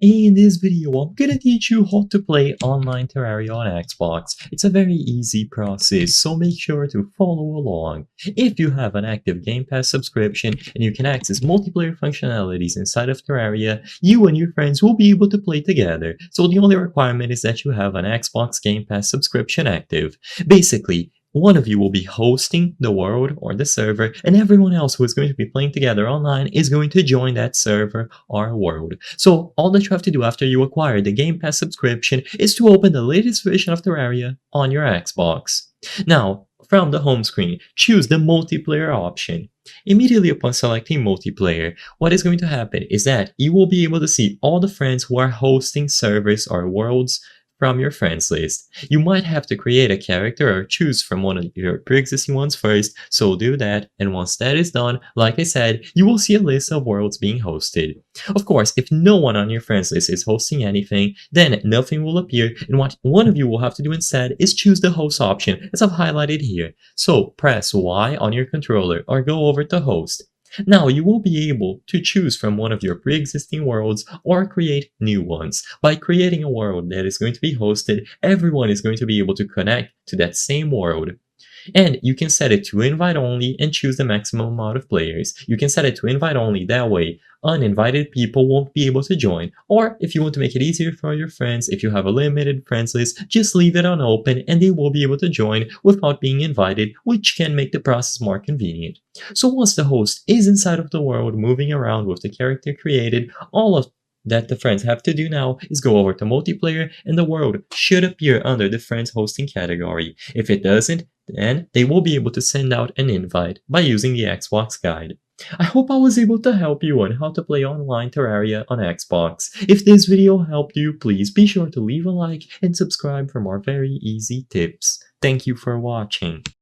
In this video, I'm gonna teach you how to play online Terraria on Xbox. It's a very easy process, so make sure to follow along. If you have an active Game Pass subscription and you can access multiplayer functionalities inside of Terraria, you and your friends will be able to play together. So the only requirement is that you have an Xbox Game Pass subscription active. Basically, one of you will be hosting the world or the server, and everyone else who is going to be playing together online is going to join that server or world. So all that you have to do after you acquire the Game Pass subscription is to open the latest version of Terraria on your Xbox. Now, from the home screen, choose the multiplayer option. Immediately upon selecting multiplayer, what is going to happen is that you will be able to see all the friends who are hosting servers or worlds from your friends list. You might have to create a character or choose from one of your pre-existing ones first, so do that, and once that is done, like I said, you will see a list of worlds being hosted. Of course, if no one on your friends list is hosting anything, then nothing will appear, and what one of you will have to do instead is choose the host option, as I've highlighted here. So press Y on your controller or go over to host. Now you will be able to choose from one of your pre-existing worlds or create new ones. By creating a world that is going to be hosted, everyone is going to be able to connect to that same world. And you can set it to invite only and choose the maximum amount of players. You can set it to invite only, that way uninvited people won't be able to join. Or if you want to make it easier for your friends, if you have a limited friends list, just leave it on open and they will be able to join without being invited, which can make the process more convenient. So once the host is inside of the world moving around with the character created, all of that the friends have to do now is go over to multiplayer and the world should appear under the friends hosting category. If it doesn't, then they will be able to send out an invite by using the Xbox guide. I hope I was able to help you on how to play online Terraria on Xbox. If this video helped you, please be sure to leave a like and subscribe for more very easy tips. Thank you for watching.